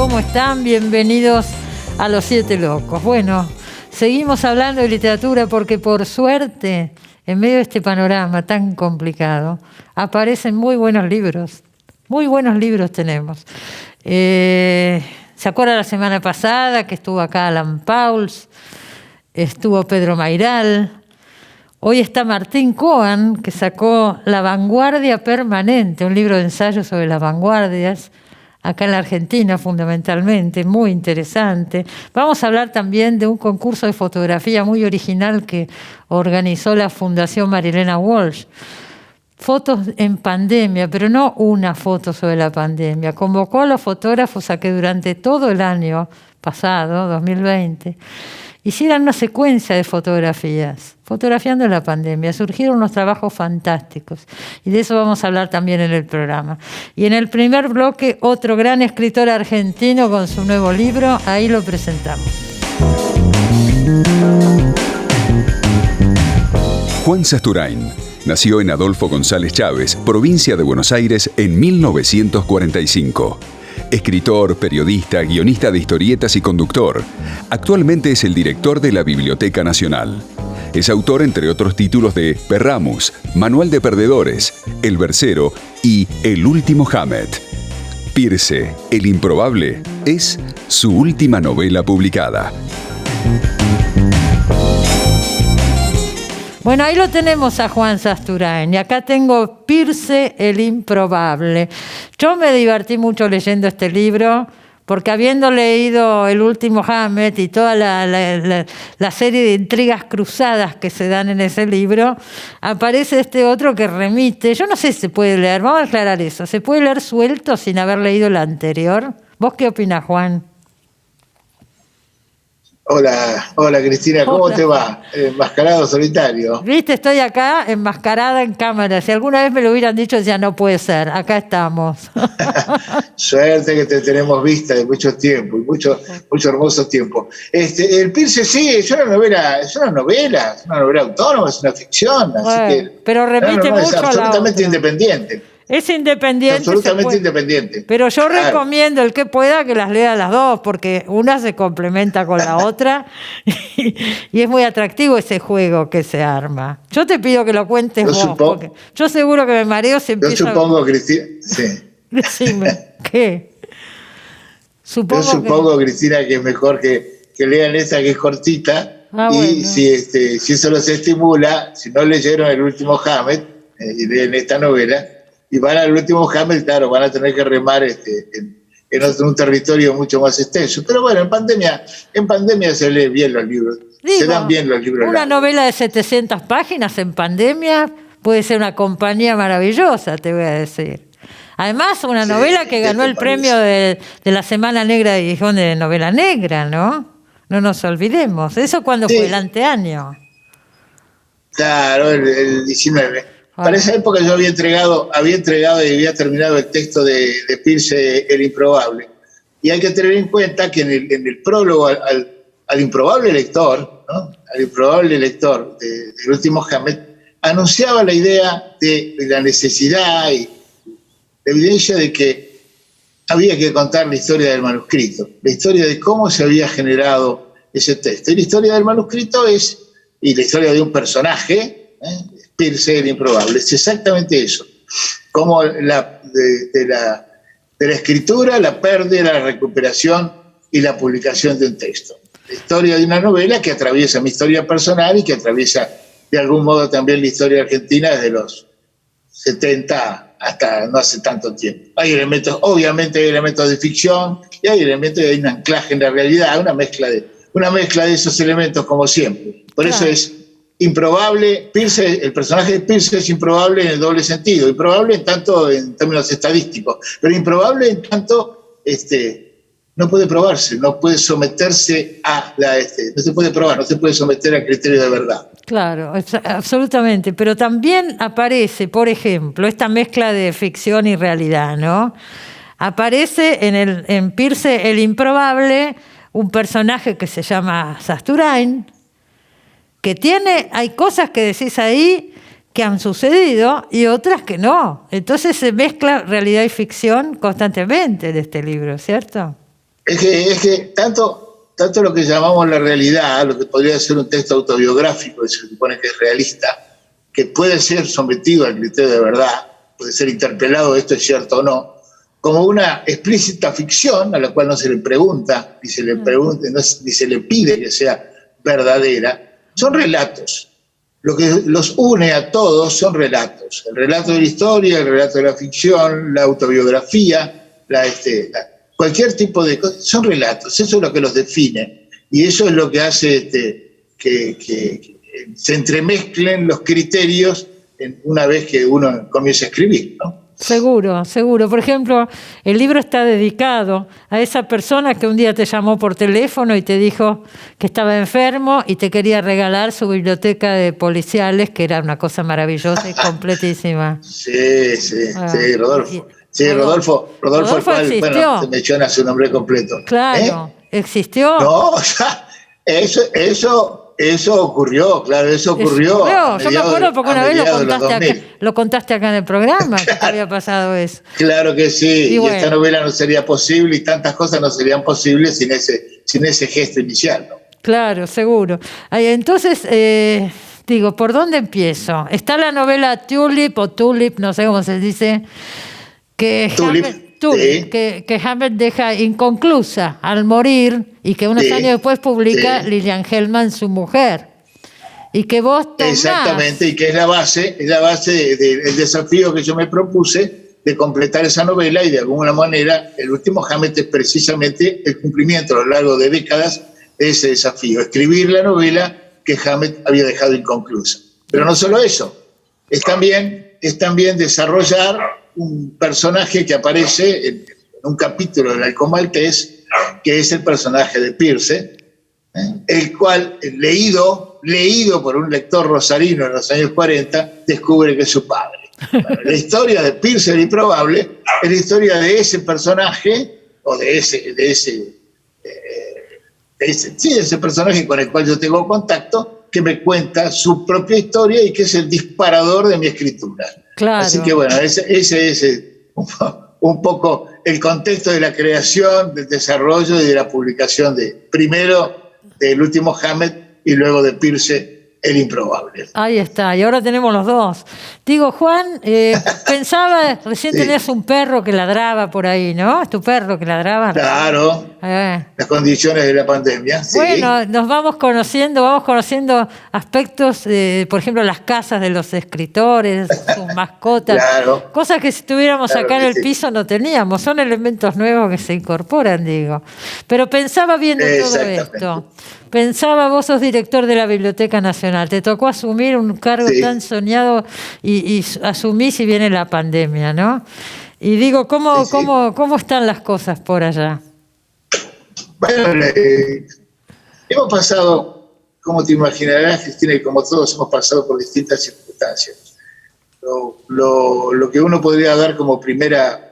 ¿Cómo están? Bienvenidos a Los Siete Locos. Bueno, seguimos hablando de literatura porque por suerte, en medio de este panorama tan complicado, aparecen muy buenos libros. Muy buenos libros tenemos. ¿Se acuerdan la semana pasada que estuvo acá Alan Pauls? Estuvo Pedro Mairal. Hoy está Martín Cohen, que sacó La Vanguardia Permanente, un libro de ensayos sobre las vanguardias, acá en la Argentina fundamentalmente, muy interesante. Vamos a hablar también de un concurso de fotografía muy original que organizó la Fundación Marilena Walsh. Fotos en pandemia, pero no una foto sobre la pandemia. Convocó a los fotógrafos a que durante todo el año pasado, 2020, hicieran una secuencia de fotografías, fotografiando la pandemia. Surgieron unos trabajos fantásticos y de eso vamos a hablar también en el programa. Y en el primer bloque, otro gran escritor argentino con su nuevo libro, ahí lo presentamos. Juan Sasturain nació en Adolfo González Chávez, provincia de Buenos Aires, en 1945. Escritor, periodista, guionista de historietas y conductor. Actualmente es el director de la Biblioteca Nacional. Es autor, entre otros títulos, de Perramus, Manual de Perdedores, El Versero y El Último Hamlet. Pirce, el Improbable, es su última novela publicada. Bueno, ahí lo tenemos a Juan Sasturain. Y acá tengo Pirce, el Improbable. Yo me divertí mucho leyendo este libro, porque habiendo leído El Último Hamlet y toda la serie de intrigas cruzadas que se dan en ese libro, aparece este otro que remite. Yo no sé si se puede leer, vamos a aclarar eso. ¿Se puede leer suelto sin haber leído el anterior? ¿Vos qué opinás, Juan? Hola Cristina, ¿cómo te va? Enmascarado solitario. Viste, estoy acá enmascarada en cámara. Si alguna vez me lo hubieran dicho, ya no puede ser. Acá estamos. Suerte que te tenemos vista de mucho tiempo, y mucho hermoso tiempo. El Pirce sí, es una novela autónoma, es una ficción, Bueno, así que pero remite mucho es a la absolutamente otra. independiente. Es independiente. Absolutamente independiente. Pero yo Claro. recomiendo el que pueda que las lea las dos, porque una se complementa con la otra y es muy atractivo ese juego que se arma. Yo te pido que lo cuentes vos, porque yo seguro que me mareo si empiezo. Yo supongo, Cristina, sí. Decime, ¿qué? Yo supongo, Cristina, que es mejor que lean esa que es cortita. Ah, y bueno. si eso los estimula, si no leyeron El Último Hamlet y leen esta novela, y van al Último Hamlet, claro, van a tener que remar en un territorio mucho más extenso. Pero bueno, en pandemia se leen bien los libros. Digo, se dan bien los libros. Una novela de 700 páginas en pandemia puede ser una compañía maravillosa, te voy a decir. Además, una novela que ganó el premio de la Semana Negra de Gijón de novela negra, ¿no? No nos olvidemos. ¿Eso cuándo fue? El anteaño. Claro, el 19. Para esa época yo había entregado y había terminado el texto de Pirce, El Improbable. Y hay que tener en cuenta que en el prólogo al improbable lector, ¿no? Al improbable lector del Último Hamlet, anunciaba la idea de la necesidad y la evidencia de que había que contar la historia del manuscrito, la historia de cómo se había generado ese texto. Y la historia del manuscrito y la historia de un personaje, Pirce, el Improbable, es exactamente eso. Cómo de la escritura, la pérdida, la recuperación y la publicación de un texto. La historia de una novela que atraviesa mi historia personal y que atraviesa de algún modo también la historia argentina desde los 70 hasta no hace tanto tiempo. Obviamente hay elementos de ficción y hay elementos de un anclaje en la realidad, una mezcla de esos elementos como siempre. Por eso es improbable. Pirce, el personaje de Pirce es improbable en el doble sentido. Improbable en tanto en términos estadísticos, pero improbable en tanto no puede probarse, no puede someterse no se puede probar, no se puede someter al criterio de verdad. Claro, absolutamente. Pero también aparece, por ejemplo, esta mezcla de ficción y realidad, ¿no? Aparece en Pirce, el Improbable, un personaje que se llama Sasturain, que hay cosas que decís ahí que han sucedido y otras que no. Entonces se mezcla realidad y ficción constantemente en este libro, ¿cierto? Es que tanto lo que llamamos la realidad, lo que podría ser un texto autobiográfico, que se supone que es realista, que puede ser sometido al criterio de verdad, puede ser interpelado, esto es cierto o no, como una explícita ficción a la cual no se le pregunta, ni se le pide que sea verdadera, son relatos. Lo que los une a todos son relatos. El relato de la historia, el relato de la ficción, la autobiografía, cualquier tipo de cosas, son relatos. Eso es lo que los define. Y eso es lo que hace que se entremezclen los criterios una vez que uno comienza a escribir, ¿no? Seguro, seguro. Por ejemplo, el libro está dedicado a esa persona que un día te llamó por teléfono y te dijo que estaba enfermo y te quería regalar su biblioteca de policiales, que era una cosa maravillosa y completísima. Sí, Rodolfo. Sí, Rodolfo el cual, existió. Bueno, se menciona su nombre completo. Claro, ¿existió? No, eso ocurrió, claro, eso ocurrió. Yo me acuerdo porque una vez lo contaste acá en el programa, que había pasado eso. Claro que sí, y bueno, esta novela no sería posible y tantas cosas no serían posibles sin ese gesto inicial, ¿no? Claro, seguro. Entonces, digo, ¿por dónde empiezo? Está la novela Tulip, no sé cómo se dice, que Hammett deja inconclusa al morir y que unos años después publica Lilian Hellman, su mujer, y que vos tomás. Exactamente, y que es la base del desafío que yo me propuse de completar esa novela, y de alguna manera el último Hammett es precisamente el cumplimiento a lo largo de décadas de ese desafío, escribir la novela que Hammett había dejado inconclusa. Pero no solo eso, es también desarrollar un personaje que aparece en un capítulo del Halcón Maltés, que es el personaje de Pierce, el cual, leído por un lector rosarino en los años 40, descubre que es su padre. Bueno, la historia de Pierce el Improbable es la historia de ese personaje, o de ese personaje con el cual yo tengo contacto, que me cuenta su propia historia y que es el disparador de mi escritura. Claro. Así que bueno, ese es un poco el contexto de la creación, del desarrollo y de la publicación primero del último Hammett y luego de Pierce el Improbable. Ahí está, y ahora tenemos los dos. Digo, Juan, pensaba, recién tenías un perro que ladraba por ahí, ¿no? ¿Es tu perro que ladraba? Claro, las condiciones de la pandemia. Bueno, nos vamos conociendo aspectos, por ejemplo, las casas de los escritores, sus mascotas, claro, cosas que si estuviéramos acá en el piso no teníamos, son elementos nuevos que se incorporan, digo. Pero pensaba viendo todo esto. Pensaba, vos sos director de la Biblioteca Nacional, te tocó asumir un cargo tan soñado y asumís si viene la pandemia, ¿no? Y digo, ¿cómo están las cosas por allá? Bueno, hemos pasado, como te imaginarás, Cristina, y como todos hemos pasado por distintas circunstancias. Lo que uno podría dar como primera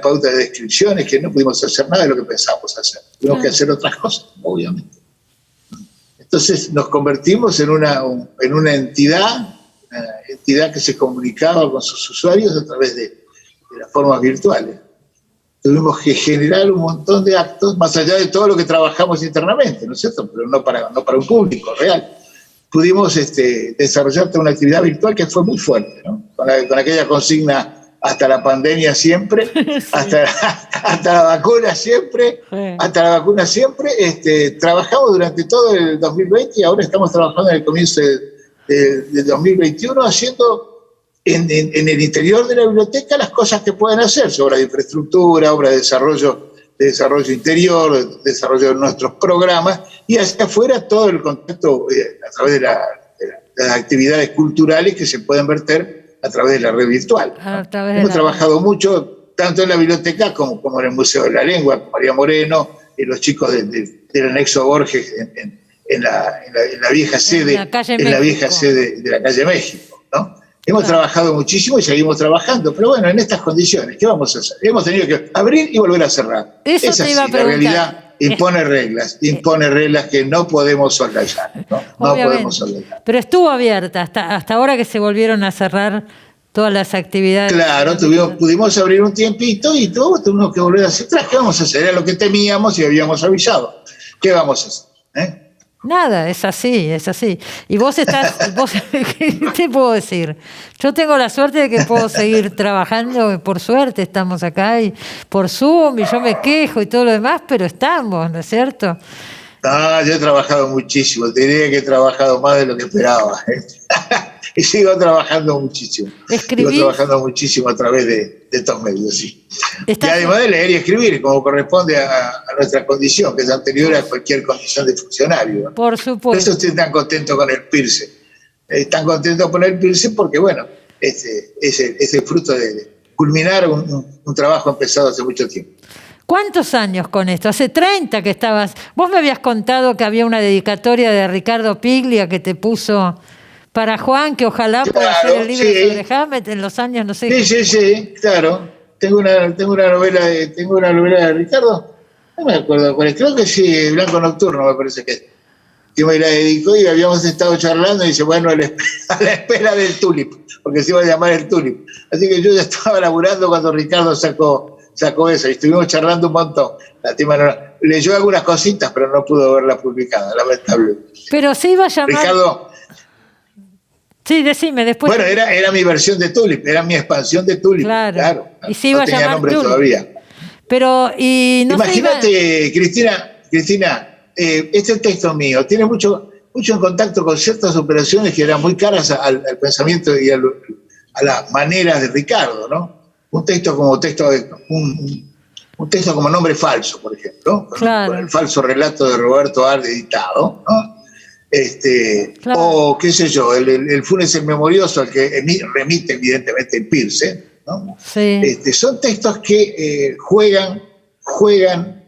pauta de descripción es que no pudimos hacer nada de lo que pensábamos hacer. Tuvimos que hacer otras cosas, obviamente. Entonces nos convertimos en una entidad que se comunicaba con sus usuarios a través de las formas virtuales. Tuvimos que generar un montón de actos, más allá de todo lo que trabajamos internamente, ¿no es cierto? Pero no para un público real. Pudimos desarrollar toda una actividad virtual que fue muy fuerte, ¿no? Con aquella consigna, hasta la pandemia siempre, hasta la vacuna siempre, trabajamos durante todo el 2020 y ahora estamos trabajando en el comienzo del 2021 haciendo en el interior de la biblioteca las cosas que pueden hacerse, obras de infraestructura, obras de desarrollo interior, desarrollo de nuestros programas, y hacia afuera todo el contacto a través de las actividades culturales que se pueden verter a través de la red virtual. Hemos trabajado mucho, tanto en la biblioteca como en el Museo de la Lengua, con María Moreno y los chicos del anexo Borges en la vieja sede, de la calle México, ¿no? Hemos trabajado muchísimo y seguimos trabajando, pero bueno, en estas condiciones, ¿qué vamos a hacer? Hemos tenido que abrir y volver a cerrar. Eso te iba a preguntar. La realidad impone reglas que no podemos soslayar, ¿no? No podemos soslayar. Pero estuvo abierta hasta ahora que se volvieron a cerrar todas las actividades. Claro, pudimos abrir un tiempito y todo, tuvimos que volver hacia atrás. ¿Qué vamos a hacer? Era lo que temíamos y habíamos avisado. ¿Qué vamos a hacer? Nada, es así, es así. Y vos ¿qué te puedo decir? Yo tengo la suerte de que puedo seguir trabajando, por suerte estamos acá, y por Zoom, y yo me quejo y todo lo demás, pero estamos, ¿no es cierto? Yo he trabajado muchísimo, te diría que he trabajado más de lo que esperaba. Y sigo trabajando muchísimo. Sigo trabajando muchísimo a través de estos medios, sí. Y además de leer y escribir, como corresponde a nuestra condición, que es anterior a cualquier condición de funcionario, ¿no? Por supuesto. Por eso estoy tan contento con el PIRSE. Tan contento con el PIRSE porque, bueno, es el fruto de culminar un trabajo empezado hace mucho tiempo. ¿Cuántos años con esto? Hace 30 que estabas. Vos me habías contado que había una dedicatoria de Ricardo Piglia que te puso para Juan, que ojalá pueda hacer el libro sobre Hamlet en los años, no sé. Sí, claro. Tengo una novela de Ricardo. No me acuerdo cuál es. Creo que sí, Blanco Nocturno, me parece que me la dedicó y habíamos estado charlando y dice, bueno, a la espera del Tulip, porque se iba a llamar el Tulip. Así que yo ya estaba laburando cuando Ricardo sacó eso y estuvimos charlando un montón. Leyó algunas cositas, pero no pudo verla publicada, lamentablemente. Pero se iba a llamar... Ricardo... Sí, decime después. Bueno, era mi versión de Tulip, era mi expansión de Tulip. Claro. Y se iba no tenía nombre Tulip todavía. Pero, imagínate, Cristina, este texto mío tiene mucho en contacto con ciertas operaciones que eran muy caras al pensamiento y a las maneras de Ricardo, ¿no? Un texto como Nombre Falso, por ejemplo, claro, con el falso relato de Roberto Arde editado, ¿no? Claro. O qué sé yo, el Funes el Memorioso, al que remite evidentemente el PIRSE, ¿no? Sí. Son textos que juegan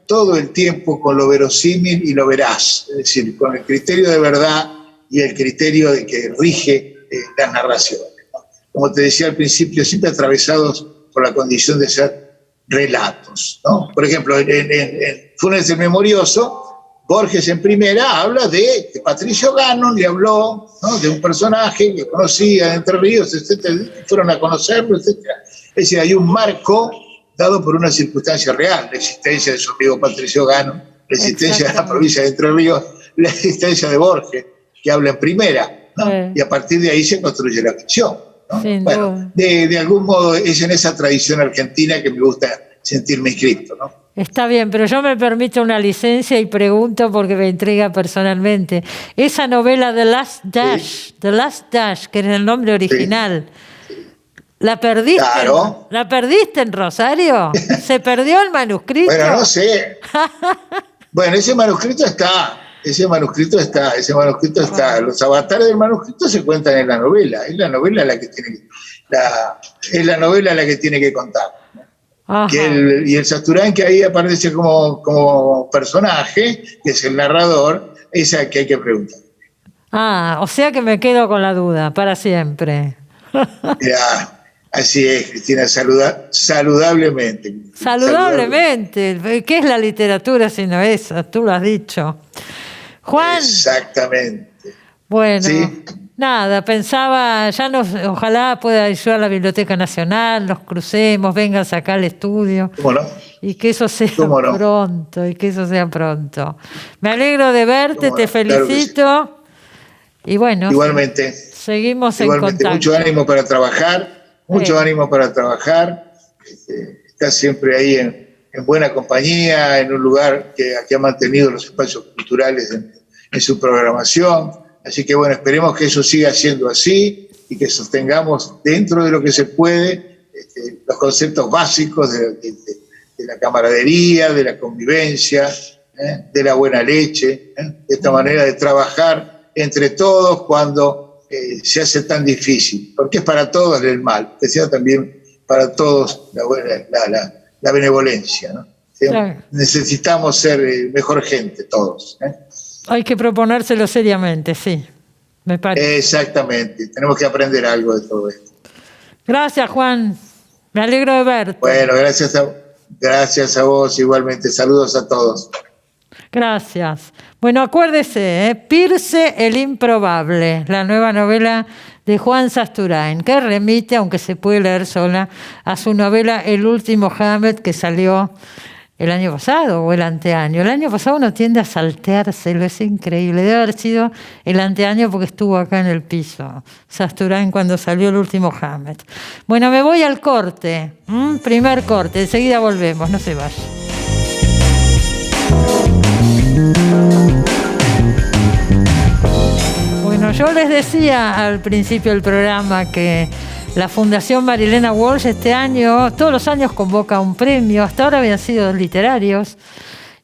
todo el tiempo con lo verosímil y lo veraz, es decir, con el criterio de verdad y el criterio de que rige las narraciones, ¿no? Como te decía al principio, siempre atravesados por la condición de ser relatos, ¿no? Por ejemplo, en Funes el Memorioso, Borges en primera habla de Patricio Gannon, le habló, ¿no?, de un personaje que conocía de Entre Ríos, etcétera, fueron a conocerlo, etcétera. Es decir, hay un marco dado por una circunstancia real, la existencia de su amigo Patricio Gannon, la existencia de la provincia de Entre Ríos, la existencia de Borges, que habla en primera, ¿no? Y a partir de ahí se construye la ficción, ¿no? Bueno, de algún modo es en esa tradición argentina que me gusta sentirme inscrito, ¿no? Está bien, pero yo me permito una licencia y pregunto porque me intriga personalmente. Esa novela The Last Dash, que era el nombre original, ¿la perdiste? Claro. ¿La perdiste en Rosario? ¿Se perdió el manuscrito? Bueno, no sé. Bueno, ese manuscrito está. Los avatares del manuscrito se cuentan en la novela. Es la novela la que tiene que contar. Y el Sasturán, que ahí aparece como personaje, que es el narrador, es el que hay que preguntar. O sea que me quedo con la duda para siempre. Ya, así es, Cristina, saludablemente. Saludablemente. ¿Qué es la literatura sino eso? Tú lo has dicho. Juan. Exactamente. Bueno. ¿Sí? Nada, pensaba, ojalá pueda ayudar a la Biblioteca Nacional, nos crucemos, vengan a sacar el estudio. ¿Cómo no? Y que eso sea pronto, Me alegro de verte, te felicito. Claro sí. Y bueno, igualmente. Seguimos en contacto. Mucho ánimo para trabajar, Estás siempre ahí en buena compañía, en un lugar que ha mantenido los espacios culturales en su programación. Así que bueno, esperemos que eso siga siendo así y que sostengamos dentro de lo que se puede los conceptos básicos de la camaradería, de la convivencia, de la buena leche, de esta manera de trabajar entre todos cuando se hace tan difícil, porque es para todos el mal, que sea también para todos la benevolencia, ¿no? Claro. Necesitamos ser mejor gente todos, Hay que proponérselo seriamente, sí, me parece. Exactamente, tenemos que aprender algo de todo esto. Gracias, Juan, me alegro de verte. Bueno, gracias a vos igualmente, saludos a todos. Gracias. Bueno, acuérdese, PIRSE el Improbable, la nueva novela de Juan Sasturain, que remite, aunque se puede leer sola, a su novela El último Hamlet, que salió el año pasado o el anteaño. El año pasado uno tiende a salteárselo, es increíble. Debe haber sido el anteaño porque estuvo acá en el piso, Sasturain, cuando salió El último Hamlet. Bueno, me voy al corte, primer corte, enseguida volvemos, no se vayan. Bueno, yo les decía al principio del programa que la Fundación Marilena Walsh este año, todos los años convoca un premio, hasta ahora habían sido literarios,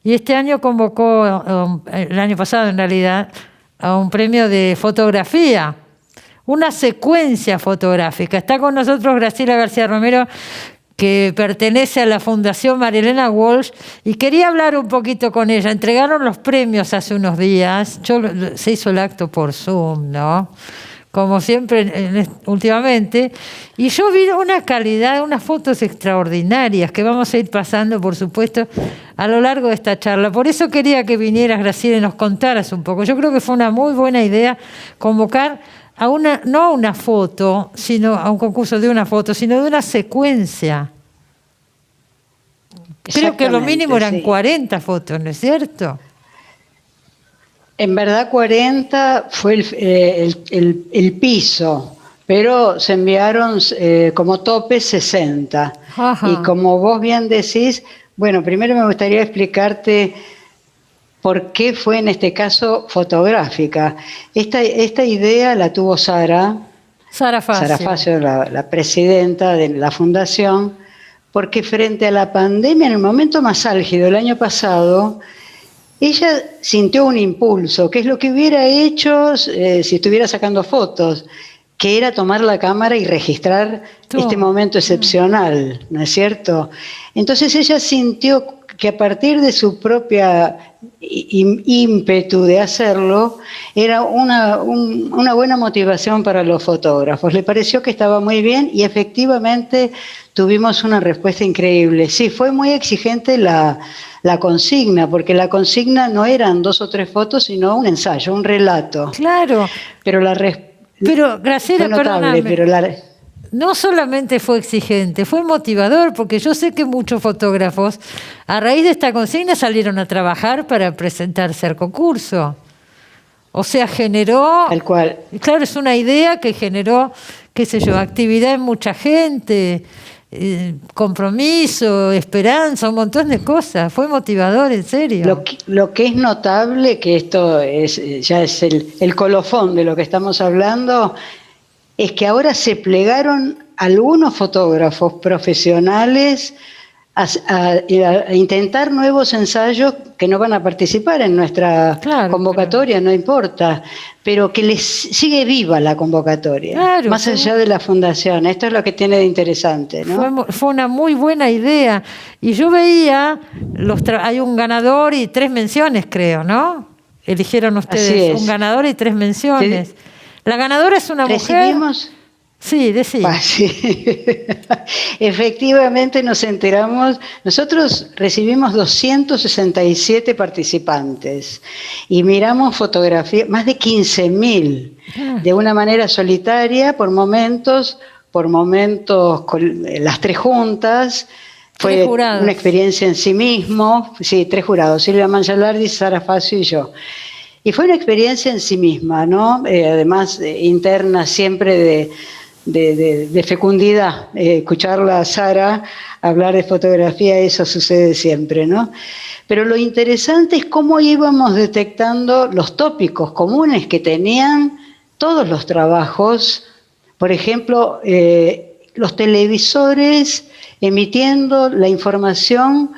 y este año convocó, el año pasado en realidad, a un premio de fotografía, una secuencia fotográfica. Está con nosotros Graciela García Romero, que pertenece a la Fundación Marilena Walsh, y quería hablar un poquito con ella. Entregaron los premios hace unos días, se hizo el acto por Zoom, ¿no? Como siempre últimamente, y yo vi una calidad, unas fotos extraordinarias que vamos a ir pasando, por supuesto, a lo largo de esta charla. Por eso quería que vinieras, Graciela, y nos contaras un poco. Yo creo que fue una muy buena idea convocar a no a una foto, sino a un concurso de una foto, sino de una secuencia. Creo que lo mínimo eran 40 fotos, ¿no es cierto? En verdad 40 fue el piso, pero se enviaron como tope 60. Ajá. Y como vos bien decís, bueno, primero me gustaría explicarte por qué fue en este caso fotográfica. Esta idea la tuvo Sara Facio, la presidenta de la fundación, porque frente a la pandemia, en el momento más álgido el año pasado, ella sintió un impulso, que es lo que hubiera hecho si estuviera sacando fotos, que era tomar la cámara y registrar este momento excepcional, ¿no es cierto? Entonces ella sintió que a partir de su propia ímpetu de hacerlo, era una buena motivación para los fotógrafos. Le pareció que estaba muy bien y efectivamente tuvimos una respuesta increíble. Sí, fue muy exigente la consigna, porque la consigna no eran 2 o 3 fotos, sino un ensayo, un relato. Claro. Pero Graciela, perdóname. No solamente fue exigente, fue motivador, porque yo sé que muchos fotógrafos, a raíz de esta consigna, salieron a trabajar para presentarse al concurso. O sea, generó... Tal cual. Claro, es una idea que generó, qué sé yo, actividad en mucha gente, compromiso, esperanza, un montón de cosas. Fue motivador, en serio. Lo que es notable, que esto ya es el colofón de lo que estamos hablando, es que ahora se plegaron algunos fotógrafos profesionales a intentar nuevos ensayos que no van a participar en nuestra convocatoria, no importa, pero que les sigue viva la convocatoria, más allá de la fundación. Esto es lo que tiene de interesante, ¿no? Fue una muy buena idea. Y yo veía, hay un ganador y 3 menciones, creo, ¿no? Eligieron ustedes un ganador y 3 menciones. Sí. La ganadora es una mujer. Sí, decía. Sí. Efectivamente nos enteramos, nosotros recibimos 267 participantes y miramos fotografías, más de 15.000, de una manera solitaria, por momentos con las 3 juntas. Fue una experiencia en sí mismo, sí, 3 jurados, Silvia Mangialardi, Sara Facio y yo. Y fue una experiencia en sí misma, ¿no? Además, interna siempre de fecundidad. Escucharla a Sara hablar de fotografía, eso sucede siempre, ¿no? Pero lo interesante es cómo íbamos detectando los tópicos comunes que tenían todos los trabajos. Por ejemplo, los televisores emitiendo la información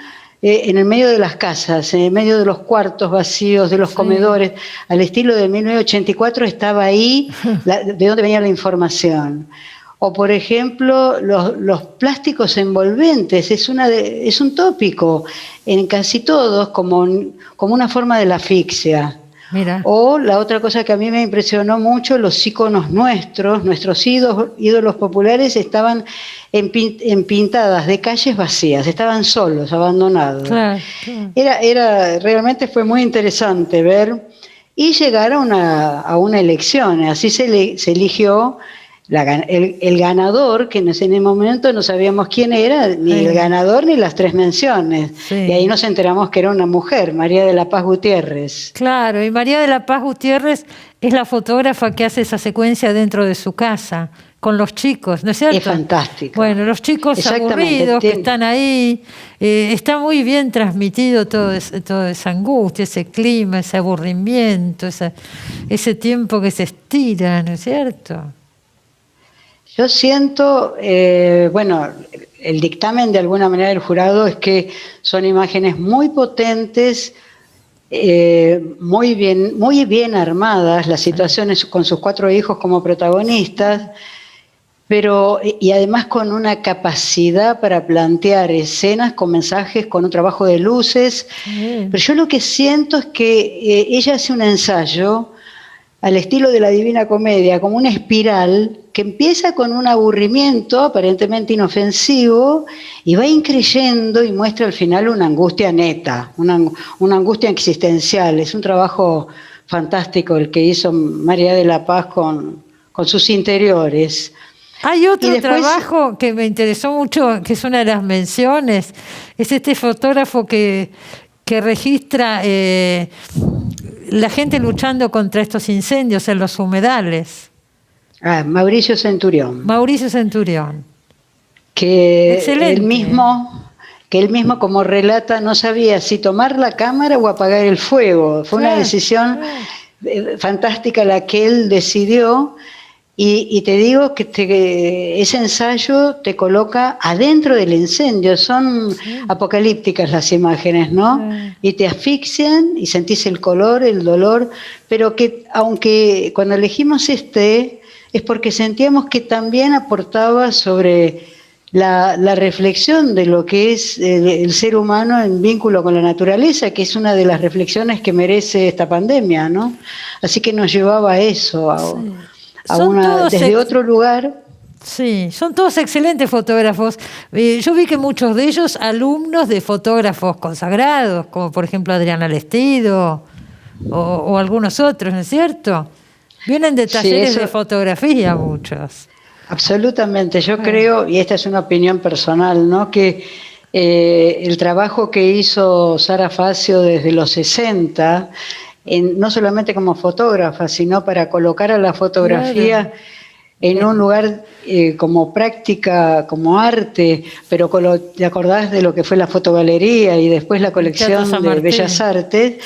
en el medio de las casas, en el medio de los cuartos vacíos, de los comedores, al estilo de 1984 estaba ahí de dónde venía la información. O por ejemplo, los plásticos envolventes, es un tópico en casi todos como una forma de la asfixia. Mira. O la otra cosa que a mí me impresionó mucho, los íconos nuestros ídolos populares estaban en pintadas de calles vacías, estaban solos, abandonados. Claro. Realmente fue muy interesante ver y llegar a una elección. Así se eligió el ganador, que en ese momento no sabíamos quién era, ni el ganador ni las 3 menciones. Sí. Y ahí nos enteramos que era una mujer, María de la Paz Gutiérrez. Claro, y María de la Paz Gutiérrez es la fotógrafa que hace esa secuencia dentro de su casa, con los chicos, ¿no es cierto? Es fantástico. Bueno, los chicos aburridos que están ahí, está muy bien transmitido toda esa angustia, ese clima, ese aburrimiento, ese tiempo que se estira, ¿no es cierto? Yo siento, bueno, el dictamen de alguna manera del jurado es que son imágenes muy potentes, muy bien armadas, las situaciones con sus 4 hijos como protagonistas, pero y además con una capacidad para plantear escenas con mensajes, con un trabajo de luces. Pero yo lo que siento es que ella hace un ensayo al estilo de la Divina Comedia, como una espiral que empieza con un aburrimiento aparentemente inofensivo y va increyendo y muestra al final una angustia neta, una angustia existencial. Es un trabajo fantástico el que hizo María de la Paz con sus interiores. Hay otro trabajo que me interesó mucho, que es una de las menciones, es este fotógrafo que registra la gente luchando contra estos incendios en los humedales. Mauricio Centurión. Mauricio Centurión. Que él mismo, como relata, no sabía si tomar la cámara o apagar el fuego. Fue una decisión fantástica la que él decidió. Y te digo que ese ensayo te coloca adentro del incendio. Son apocalípticas las imágenes, ¿no? Y te asfixian y sentís el color, el dolor, pero que aunque cuando elegimos es porque sentíamos que también aportaba sobre la reflexión de lo que es el ser humano en vínculo con la naturaleza, que es una de las reflexiones que merece esta pandemia, ¿no? Así que nos llevaba a eso, desde otro lugar. Sí, son todos excelentes fotógrafos. Yo vi que muchos de ellos alumnos de fotógrafos consagrados, como por ejemplo Adriana Lestido o algunos otros, ¿no es cierto? Vienen de talleres de fotografía muchos. Absolutamente, yo creo, y esta es una opinión personal, ¿no?, que el trabajo que hizo Sara Facio desde los 60, no solamente como fotógrafa, sino para colocar a la fotografía en un lugar como práctica, como arte, pero ¿te acordás de lo que fue la fotogalería y después la colección de Bellas Artes?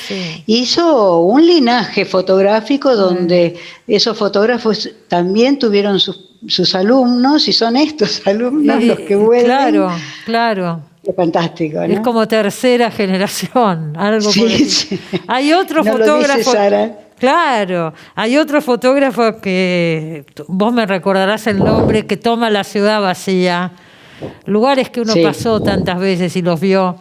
Hizo un linaje fotográfico donde esos fotógrafos también tuvieron sus alumnos, y son estos alumnos los que vuelven. Claro. Es fantástico, ¿no? Es como tercera generación, algo por sí. Hay otro fotógrafo. Claro, hay otro fotógrafo que vos me recordarás el nombre, que toma la ciudad vacía, lugares que uno pasó tantas veces y los vio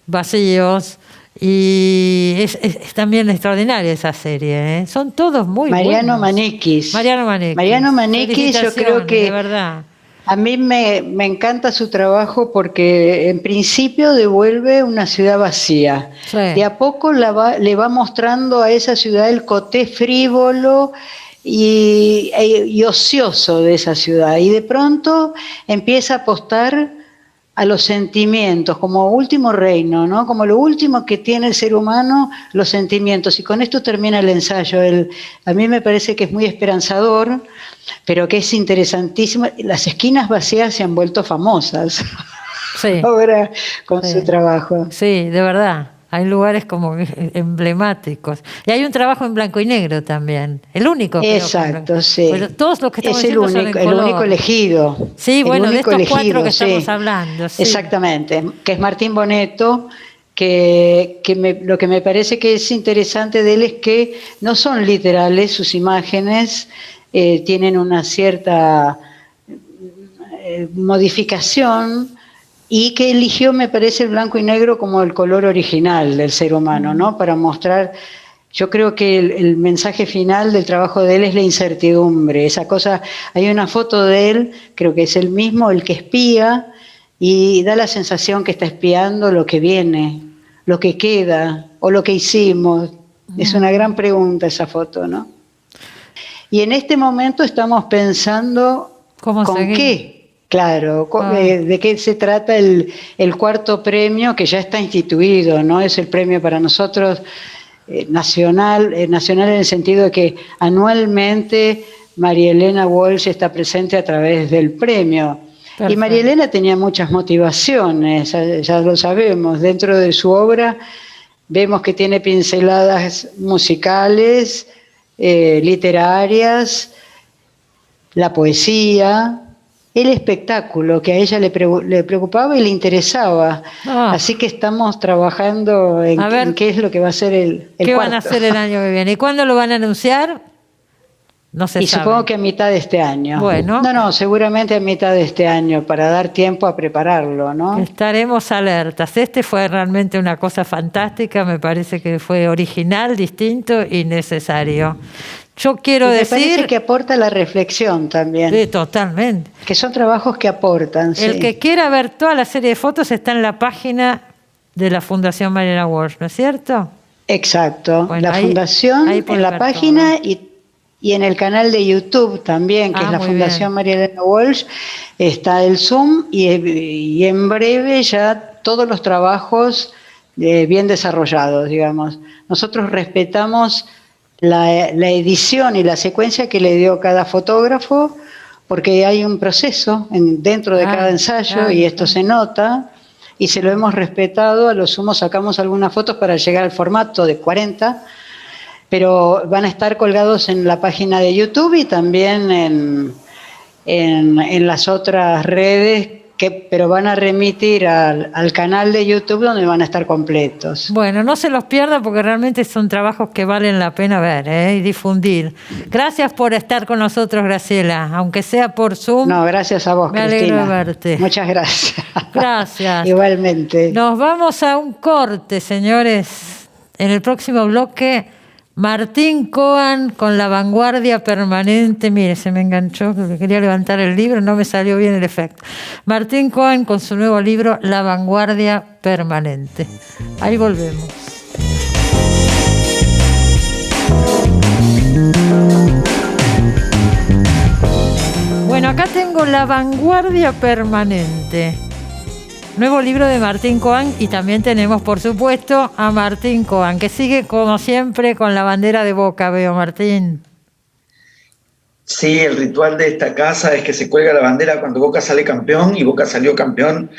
vacíos, y es también extraordinaria esa serie, ¿eh? Son todos muy Mariano buenos. Mariano Maniquis, yo creo que de verdad. A mí me encanta su trabajo porque en principio devuelve una ciudad vacía. Sí. De a poco le va mostrando a esa ciudad el coté frívolo y ocioso de esa ciudad. Y de pronto empieza a apostar a los sentimientos como último reino, ¿no? Como lo último que tiene el ser humano, los sentimientos. Y con esto termina el ensayo. A mí me parece que es muy esperanzador, pero que es interesantísimo. Las esquinas vacías se han vuelto famosas ahora con su trabajo. Sí, de verdad. Hay lugares como emblemáticos. Y hay un trabajo en blanco y negro también. El único. Exacto, sí. Pero todos los que estamos diciendo son en color. El único elegido. Sí, bueno, de estos 4 que estamos hablando. Sí. Exactamente, que es Martín Bonetto, lo que me parece que es interesante de él es que no son literales sus imágenes, tienen una cierta modificación, y que eligió, me parece, el blanco y negro como el color original del ser humano, ¿no? Para mostrar, yo creo que el mensaje final del trabajo de él es la incertidumbre, esa cosa. Hay una foto de él, creo que es él mismo, el que espía, y da la sensación que está espiando lo que viene, lo que queda, o lo que hicimos. Es una gran pregunta esa foto, ¿no? Y en este momento estamos pensando ¿Cómo con seguir? qué, claro, de qué se trata el cuarto premio que ya está instituido, ¿no? Es el premio para nosotros nacional en el sentido de que anualmente María Elena Walsh está presente a través del premio. Perfecto. Y María Elena tenía muchas motivaciones, ya lo sabemos, dentro de su obra vemos que tiene pinceladas musicales, literarias, la poesía, el espectáculo, que a ella le preocupaba y le interesaba. Así que estamos trabajando en qué es lo que va a ser el ¿qué cuarto. van a hacer el año que viene? ¿Y cuándo lo van a anunciar? No se sabe. Supongo que a mitad de este año. Bueno. No, seguramente a mitad de este año, para dar tiempo a prepararlo, ¿no? Estaremos alertas. Este fue realmente una cosa fantástica, me parece que fue original, distinto y necesario. Yo quiero decir... Me parece que aporta la reflexión también. Sí, totalmente. Que son trabajos que aportan, sí. El que quiera ver toda la serie de fotos está en la página de la Fundación María Elena Walsh, ¿no es cierto? Exacto. Bueno, la Fundación, en la página y en el canal de YouTube también, que es la Fundación María Elena Walsh, está el Zoom y en breve ya todos los trabajos bien desarrollados, digamos. Nosotros respetamos la edición y la secuencia que le dio cada fotógrafo, porque hay un proceso dentro de cada ensayo y esto se nota, y se lo hemos respetado. A lo sumo sacamos algunas fotos para llegar al formato de 40, pero van a estar colgados en la página de YouTube y también en las otras redes, pero van a remitir al canal de YouTube donde van a estar completos. Bueno, no se los pierdan porque realmente son trabajos que valen la pena ver y difundir. Gracias por estar con nosotros, Graciela, aunque sea por Zoom. No, gracias a vos, Cristina. Me alegro de verte. Muchas gracias. Gracias. Igualmente. Nos vamos a un corte, señores. En el próximo bloque, Martín Cohen con La Vanguardia Permanente. Mire, se me enganchó, porque quería levantar el libro, no me salió bien el efecto. Martín Cohen con su nuevo libro, La Vanguardia Permanente. Ahí volvemos. Bueno, acá tengo La Vanguardia Permanente. Nuevo libro de Martín Cohen, y también tenemos, por supuesto, a Martín Cohen, que sigue, como siempre, con la bandera de Boca, veo, Martín. Sí, el ritual de esta casa es que se cuelga la bandera cuando Boca sale campeón, y Boca salió campeón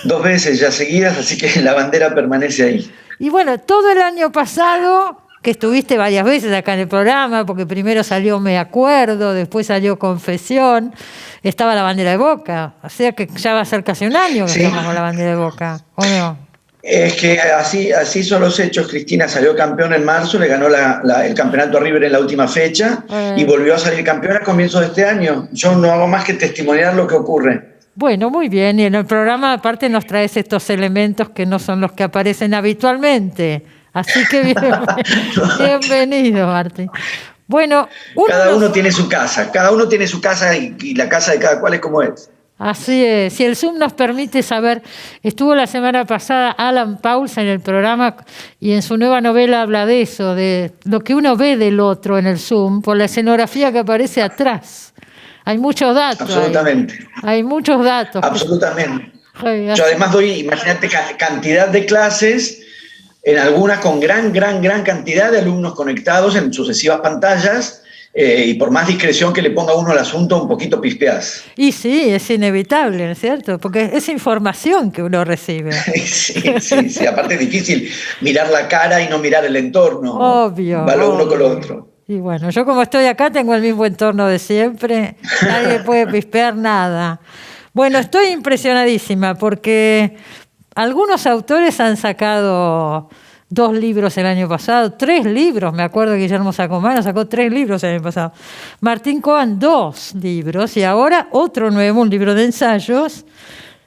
2 veces ya seguidas, así que la bandera permanece ahí. Y bueno, todo el año pasado, que estuviste varias veces acá en el programa, porque primero salió Me Acuerdo, después salió Confesión, estaba la bandera de Boca, o sea que ya va a ser casi un año que estamos con la bandera de Boca, ¿o no? Es que así son los hechos. Cristina salió campeón en marzo, le ganó el campeonato a River en la última fecha y volvió a salir campeón a comienzos de este año. Yo no hago más que testimoniar lo que ocurre. Bueno, muy bien, y en el programa aparte nos traes estos elementos que no son los que aparecen habitualmente, así que bienvenido, Martín. Bueno, cada uno tiene su casa y la casa de cada cual es como es. Así es, si el Zoom nos permite saber, estuvo la semana pasada Alan Pauls en el programa y en su nueva novela habla de eso, de lo que uno ve del otro en el Zoom, por la escenografía que aparece atrás. Hay muchos datos. Absolutamente. Hay muchos datos. Absolutamente. Yo además doy, imagínate, cantidad de clases, en algunas con gran cantidad de alumnos conectados en sucesivas pantallas, y por más discreción que le ponga uno al asunto, un poquito pispeás. Y sí, es inevitable, ¿no es cierto? Porque es información que uno recibe. Sí, aparte es difícil mirar la cara y no mirar el entorno. Obvio. Va lo uno con lo otro. Y bueno, yo como estoy acá tengo el mismo entorno de siempre, nadie puede pispear nada. Bueno, estoy impresionadísima porque algunos autores han sacado 2 libros el año pasado, 3 libros, me acuerdo que Guillermo Sacomano sacó 3 libros el año pasado. Martín Cohen 2 libros y ahora otro nuevo, un libro de ensayos,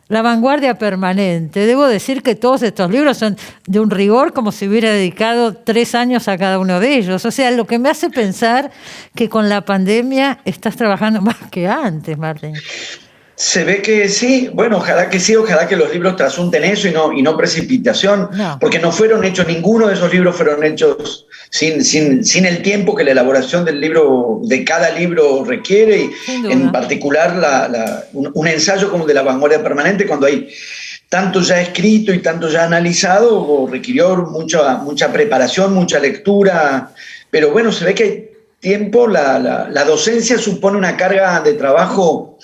La Vanguardia Permanente. Debo decir que todos estos libros son de un rigor como si hubiera dedicado 3 años a cada uno de ellos. O sea, lo que me hace pensar que con la pandemia estás trabajando más que antes, Martín. Se ve que sí, bueno, ojalá que los libros trasunten eso y no precipitación, porque no fueron hechos, ninguno de esos libros fueron hechos sin el tiempo que la elaboración del libro, de cada libro requiere, y en particular un ensayo como el de La Vanguardia Permanente, cuando hay tanto ya escrito y tanto ya analizado, requirió mucha preparación, mucha lectura, pero bueno, se ve que hay tiempo, la docencia supone una carga de trabajo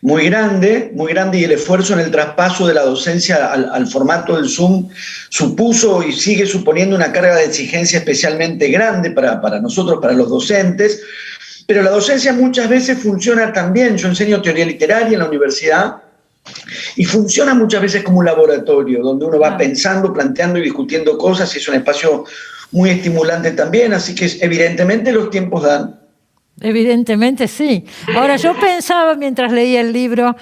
muy grande, y el esfuerzo en el traspaso de la docencia al formato del Zoom supuso y sigue suponiendo una carga de exigencia especialmente grande para nosotros, para los docentes, pero la docencia muchas veces funciona también. Yo enseño teoría literaria en la universidad y funciona muchas veces como un laboratorio, donde uno va pensando, planteando y discutiendo cosas, y es un espacio muy estimulante también, así que evidentemente los tiempos dan. Evidentemente sí. Ahora, yo pensaba mientras leía el libro,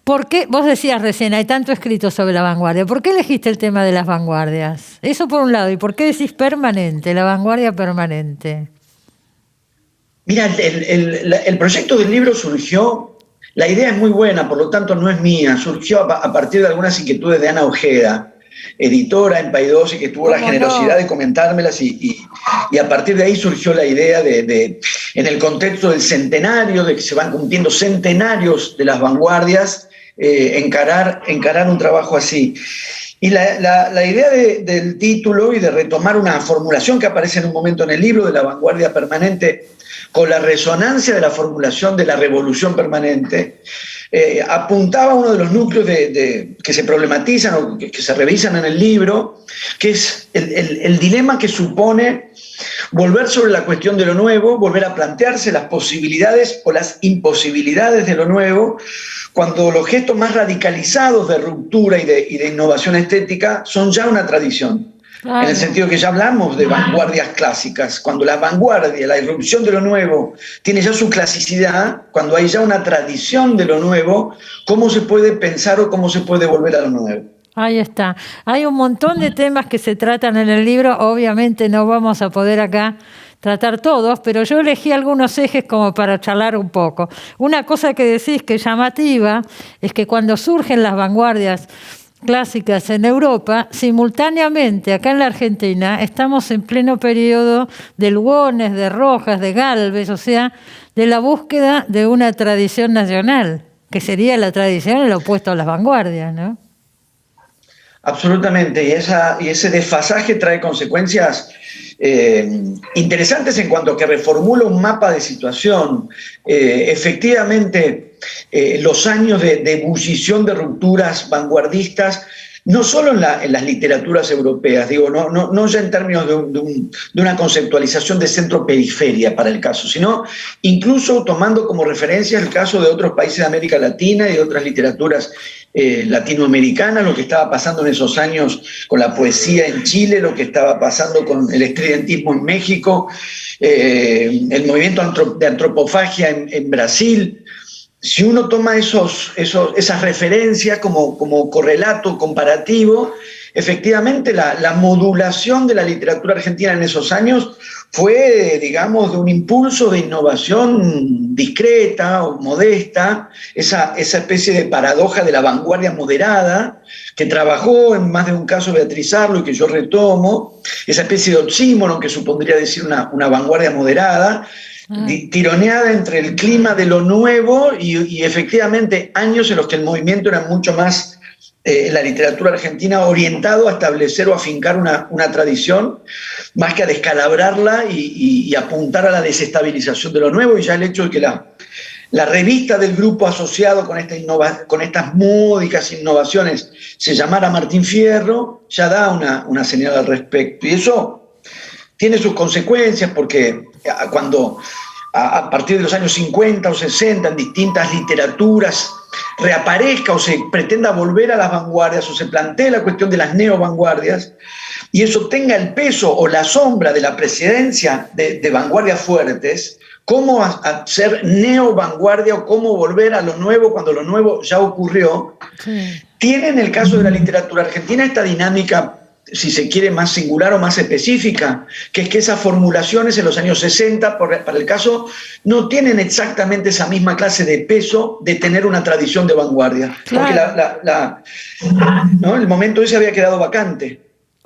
¿por qué? Vos decías recién, hay tanto escrito sobre la vanguardia. ¿Por qué elegiste el tema de las vanguardias? Eso por un lado. ¿Y por qué decís permanente, la vanguardia permanente? Mira, el proyecto del libro surgió, la idea es muy buena, por lo tanto no es mía, surgió a partir de algunas inquietudes de Ana Ojeda, editora en Paidós, y que tuvo la generosidad de comentármelas, y a partir de ahí surgió la idea de en el contexto del centenario, de que se van cumpliendo centenarios de las vanguardias, encarar un trabajo así. Y la idea del título y de retomar una formulación que aparece en un momento en el libro de la vanguardia permanente, con la resonancia de la formulación de la revolución permanente, apuntaba a uno de los núcleos que se problematizan o que se revisan en el libro, que es el dilema que supone volver sobre la cuestión de lo nuevo, volver a plantearse las posibilidades o las imposibilidades de lo nuevo, cuando los gestos más radicalizados de ruptura y de innovación estética son ya una tradición. En el sentido que ya hablamos de vanguardias clásicas, cuando la vanguardia, la irrupción de lo nuevo, tiene ya su clasicidad, cuando hay ya una tradición de lo nuevo, ¿cómo se puede pensar o cómo se puede volver a lo nuevo? Ahí está. Hay un montón de temas que se tratan en el libro, obviamente no vamos a poder acá tratar todos, pero yo elegí algunos ejes como para charlar un poco. Una cosa que decís que es llamativa es que cuando surgen las vanguardias clásicas en Europa, simultáneamente acá en la Argentina estamos en pleno periodo de Lugones, de Rojas, de Gálvez, o sea, de la búsqueda de una tradición nacional, que sería la tradición el opuesto a las vanguardias, ¿no? Absolutamente, y ese desfasaje trae consecuencias interesantes en cuanto a que reformula un mapa de situación. Efectivamente, los años de ebullición de rupturas vanguardistas, no solo en las literaturas europeas, digo, no ya en términos de una conceptualización de centro-periferia para el caso, sino incluso tomando como referencia el caso de otros países de América Latina y de otras literaturas latinoamericanas, lo que estaba pasando en esos años con la poesía en Chile, lo que estaba pasando con el estridentismo en México, el movimiento de antropofagia en Brasil. Si uno toma esas referencias como correlato comparativo, efectivamente la modulación de la literatura argentina en esos años fue, digamos, de un impulso de innovación discreta o modesta, esa especie de paradoja de la vanguardia moderada, que trabajó en más de un caso Beatriz Arlo y que yo retomo, esa especie de oxímoron que supondría decir una vanguardia moderada, tironeada entre el clima de lo nuevo y efectivamente años en los que el movimiento era mucho más, en la literatura argentina, orientado a establecer o afincar una tradición, más que a descalabrarla y apuntar a la desestabilización de lo nuevo. Y ya el hecho de que la revista del grupo asociado con estas módicas innovaciones se llamara Martín Fierro, ya da una señal al respecto. Y eso tiene sus consecuencias, porque cuando a partir de los años 50 o 60 en distintas literaturas reaparezca o se pretenda volver a las vanguardias o se plantee la cuestión de las neovanguardias y eso tenga el peso o la sombra de la presidencia de vanguardias fuertes, cómo hacer neovanguardia o cómo volver a lo nuevo cuando lo nuevo ya ocurrió, tiene en el caso de la literatura argentina esta dinámica si se quiere, más singular o más específica, que es que esas formulaciones en los años 60, para el caso, no tienen exactamente esa misma clase de peso de tener una tradición de vanguardia. Claro. Porque ¿no? El momento ese había quedado vacante.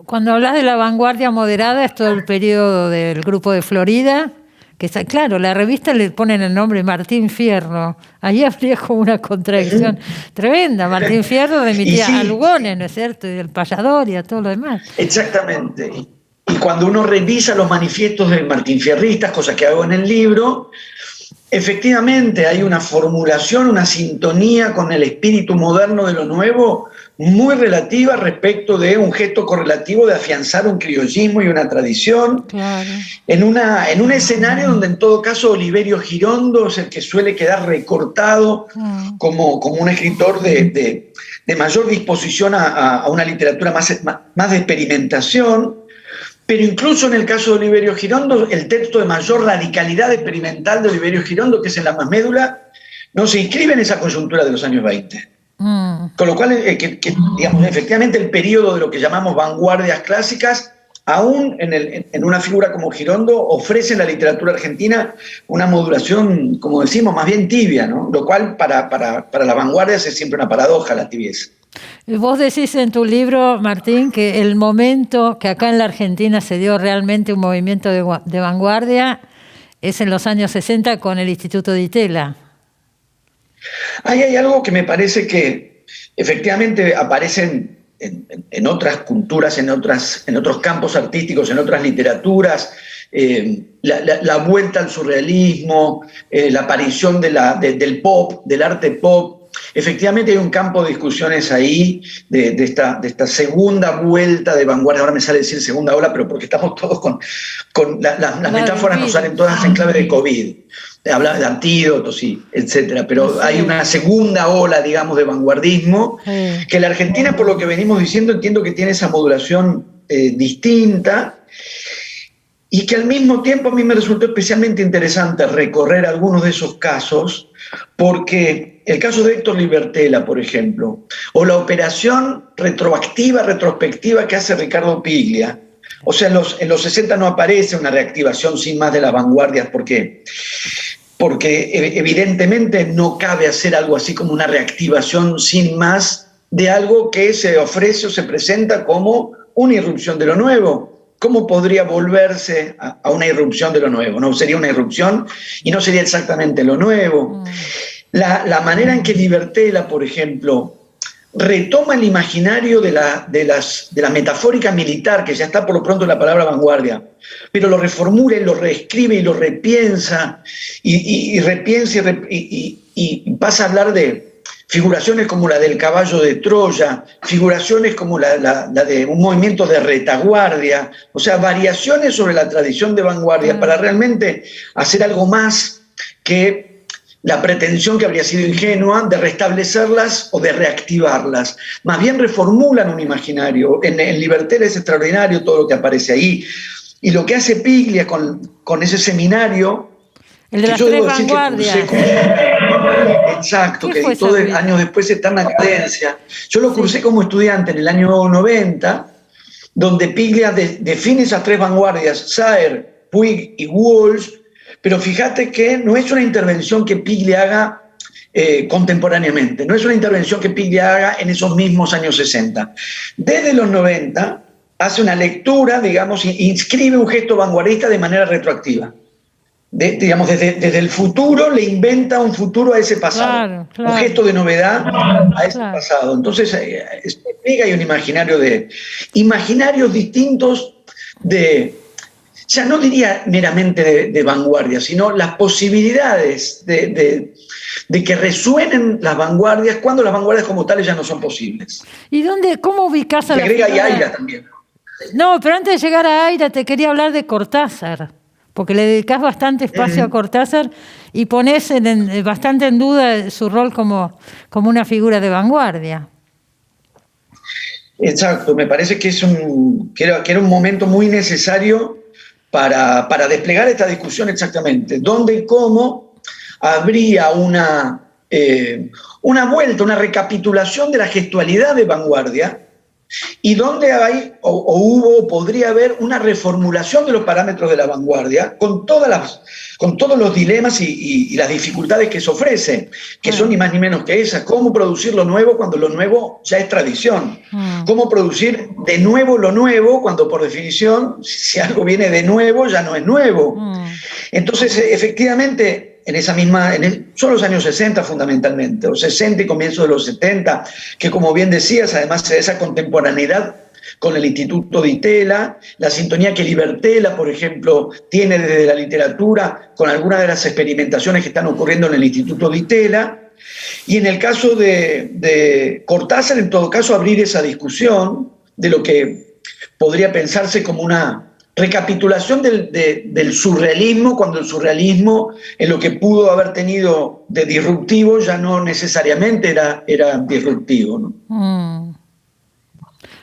Cuando hablas de la vanguardia moderada, es todo el periodo del Grupo de Florida, que está, claro, la revista le ponen el nombre Martín Fierro. Ahí habría como una contradicción tremenda. Martín Fierro remitía a Lugones, ¿no es cierto? Y el Payador y a todo lo demás. Exactamente. Y cuando uno revisa los manifiestos de Martín Fierristas, cosa que hago en el libro, efectivamente hay una formulación, una sintonía con el espíritu moderno de lo nuevo muy relativa respecto de un gesto correlativo de afianzar un criollismo y una tradición, claro, en un escenario donde en todo caso Oliverio Girondo es el que suele quedar recortado como un escritor de mayor disposición a una literatura más de experimentación, pero incluso en el caso de Oliverio Girondo, el texto de mayor radicalidad experimental de Oliverio Girondo, que es En la más médula, no se inscribe en esa coyuntura de los años 20. Con lo cual, digamos, efectivamente el periodo de lo que llamamos vanguardias clásicas, aún en una figura como Girondo, ofrece en la literatura argentina una modulación, como decimos, más bien tibia, ¿no? Lo cual para las vanguardias es siempre una paradoja, la tibieza. Vos decís en tu libro, Martín, que el momento que acá en la Argentina se dio realmente un movimiento de vanguardia es en los años 60 con el Instituto Di Tella. Ahí hay algo que me parece que efectivamente aparece en otras culturas, en otros campos artísticos, en otras literaturas, la vuelta al surrealismo, la aparición del pop, del arte pop. Efectivamente hay un campo de discusiones ahí de esta segunda vuelta de vanguardia. Ahora me sale decir segunda ola, pero porque estamos todos con las metáforas nos salen todas en clave de COVID. Habla de antídotos, sí, etcétera. Pero hay una segunda ola, digamos, de vanguardismo, que la Argentina, por lo que venimos diciendo, entiendo que tiene esa modulación distinta, y que al mismo tiempo a mí me resultó especialmente interesante recorrer algunos de esos casos, porque el caso de Héctor Libertela, por ejemplo, o la operación retrospectiva que hace Ricardo Piglia. O sea, en los 60 no aparece una reactivación sin más de las vanguardias. ¿Por qué? Porque evidentemente no cabe hacer algo así como una reactivación sin más de algo que se ofrece o se presenta como una irrupción de lo nuevo. ¿Cómo podría volverse a una irrupción de lo nuevo? No sería una irrupción y no sería exactamente lo nuevo. La manera en que Libertela, por ejemplo, retoma el imaginario de la metafórica militar, que ya está por lo pronto en la palabra vanguardia, pero lo reformula y lo reescribe y lo repiensa y pasa a hablar de figuraciones como la del caballo de Troya, figuraciones como la de un movimiento de retaguardia, o sea, variaciones sobre la tradición de vanguardia para realmente hacer algo más que la pretensión que habría sido ingenua de restablecerlas o de reactivarlas. Más bien reformulan un imaginario. En Libertela es extraordinario todo lo que aparece ahí. Y lo que hace Piglia con ese seminario, el de las tres vanguardias. Exacto, que editó años después está en la cadencia. Yo lo cursé como estudiante en el año 90, donde Piglia define esas tres vanguardias, Saer, Puig y Walsh, pero fíjate que no es una intervención que Piglia haga contemporáneamente, no es una intervención que Piglia haga en esos mismos años 60. Desde los 90 hace una lectura, digamos, inscribe un gesto vanguardista de manera retroactiva. Digamos, desde el futuro le inventa un futuro a ese pasado, claro. Un gesto de novedad a ese pasado. Entonces pega y un imaginario imaginarios distintos ya no diría meramente de vanguardia, sino las posibilidades de que resuenen las vanguardias cuando las vanguardias como tales ya no son posibles. ¿Y cómo ubicás a la figura? Y agrega Aira también. No, pero antes de llegar a Aira te quería hablar de Cortázar, porque le dedicás bastante espacio a Cortázar y ponés bastante en duda su rol como una figura de vanguardia. Exacto, me parece que era un momento muy necesario para desplegar esta discusión exactamente. ¿Dónde y cómo habría una vuelta, una recapitulación de la gestualidad de vanguardia y donde hay o hubo o podría haber una reformulación de los parámetros de la vanguardia con todos los dilemas y las dificultades que se ofrecen, que son ni más ni menos que esas. ¿Cómo producir lo nuevo cuando lo nuevo ya es tradición? ¿Cómo producir de nuevo lo nuevo cuando, por definición, si algo viene de nuevo ya no es nuevo? Entonces, efectivamente, son los años 60 fundamentalmente, los 60 y comienzos de los 70, que como bien decías, además de esa contemporaneidad con el Instituto Di Tella, la sintonía que Libertela, por ejemplo, tiene desde la literatura, con algunas de las experimentaciones que están ocurriendo en el Instituto Di Tella, y en el caso de Cortázar, en todo caso, abrir esa discusión de lo que podría pensarse como una recapitulación del surrealismo, cuando el surrealismo, en lo que pudo haber tenido de disruptivo, ya no necesariamente era disruptivo, ¿no?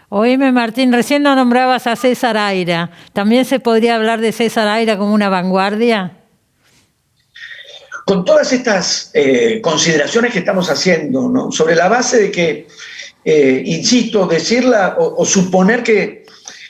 Oíme, Martín, recién no nombrabas a César Aira. ¿También se podría hablar de César Aira como una vanguardia? Con todas estas consideraciones que estamos haciendo, ¿no? Sobre la base de que, insisto, decirla o suponer que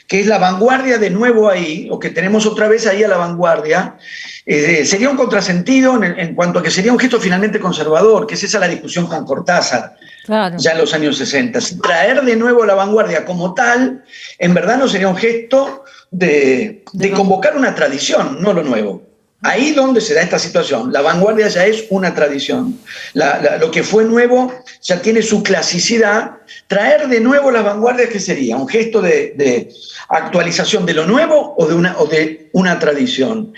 es la vanguardia de nuevo ahí, o que tenemos otra vez ahí a la vanguardia, sería un contrasentido en cuanto a que sería un gesto finalmente conservador, que es esa la discusión con Cortázar, claro, ya en los años 60. Traer de nuevo la vanguardia como tal, en verdad no sería un gesto de convocar una tradición, no lo nuevo. Ahí donde se da esta situación, la vanguardia ya es una tradición. Lo que fue nuevo ya tiene su clasicidad. Traer de nuevo las vanguardias, ¿qué sería? ¿Un gesto de actualización de lo nuevo o de una tradición?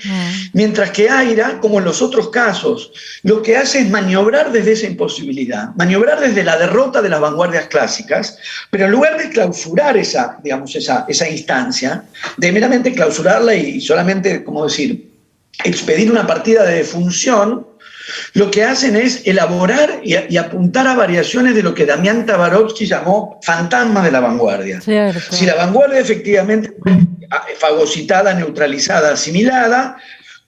Mientras que Aira, como en los otros casos, lo que hace es maniobrar desde esa imposibilidad, maniobrar desde la derrota de las vanguardias clásicas, pero en lugar de clausurar esa instancia, de meramente clausurarla y solamente, como decir, expedir una partida de defunción, lo que hacen es elaborar y apuntar a variaciones de lo que Damián Tabarovsky llamó fantasmas de la vanguardia. Cierto. Si la vanguardia efectivamente fue fagocitada, neutralizada, asimilada,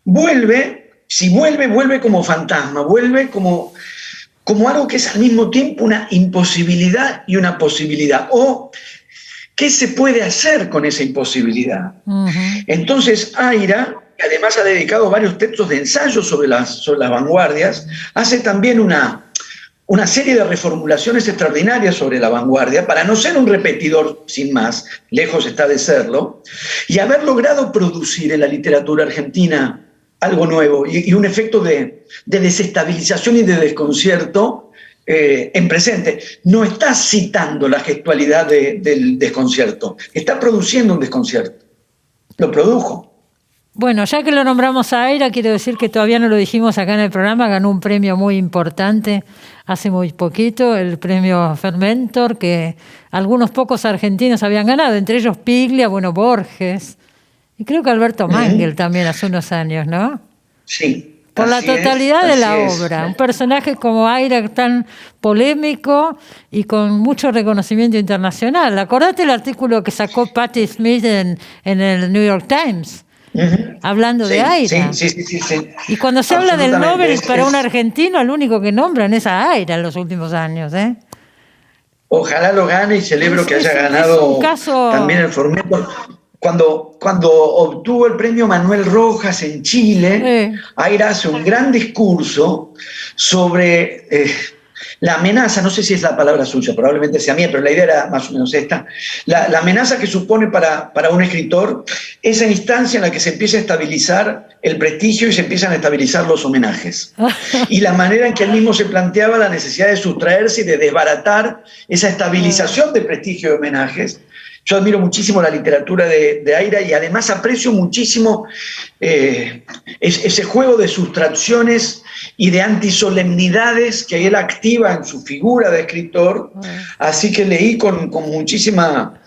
vuelve como fantasma, vuelve como algo que es al mismo tiempo una imposibilidad y una posibilidad. O, ¿qué se puede hacer con esa imposibilidad? Entonces, Aira, que además ha dedicado varios textos de ensayo sobre las vanguardias, hace también una serie de reformulaciones extraordinarias sobre la vanguardia, para no ser un repetidor sin más, lejos está de serlo, y haber logrado producir en la literatura argentina algo nuevo y un efecto de desestabilización y de desconcierto en presente. No está citando la gestualidad del desconcierto, está produciendo un desconcierto. Lo produjo. Bueno, ya que lo nombramos a Aira, quiero decir que todavía no lo dijimos acá en el programa, ganó un premio muy importante hace muy poquito, el premio Fermentor, que algunos pocos argentinos habían ganado, entre ellos Piglia, Borges, y creo que Alberto Mangel también hace unos años, ¿no? Sí. Por la totalidad de la obra. Un personaje como Aira tan polémico y con mucho reconocimiento internacional. Acordate el artículo que sacó Patti Smith en el New York Times, hablando de Aira. Sí. Y cuando se habla del Nobel para un argentino, el único que nombran es a Aira en los últimos años. Ojalá lo gane y celebro que haya ganado también el Fermentor. Cuando obtuvo el premio Manuel Rojas en Chile, Aira hace un gran discurso sobre la amenaza, no sé si es la palabra suya, probablemente sea mía, pero la idea era más o menos esta, la amenaza que supone para un escritor esa instancia en la que se empieza a estabilizar el prestigio y se empiezan a estabilizar los homenajes. Y la manera en que él mismo se planteaba la necesidad de sustraerse y de desbaratar esa estabilización de prestigio de homenajes. Yo admiro muchísimo la literatura de Aira y además aprecio muchísimo ese juego de sustracciones y de antisolemnidades que él activa en su figura de escritor. Así que leí con muchísimo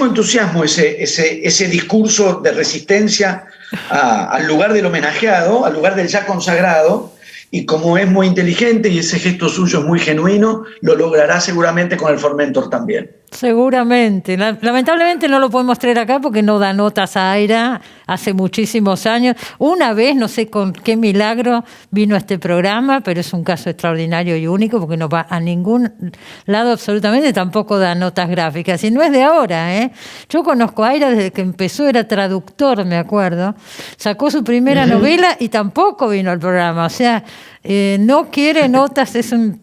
entusiasmo ese discurso de resistencia al lugar del homenajeado, al lugar del ya consagrado. Y como es muy inteligente y ese gesto suyo es muy genuino, lo logrará seguramente con el Fermentor también. Seguramente. Lamentablemente no lo podemos traer acá porque no da notas a Aira hace muchísimos años. Una vez, no sé con qué milagro, vino a este programa, pero es un caso extraordinario y único porque no va a ningún lado absolutamente, tampoco da notas gráficas. Y no es de ahora, ¿eh? Yo conozco a Aira desde que empezó, era traductor, me acuerdo. Sacó su primera novela y tampoco vino al programa. O sea, no quiere notas, es un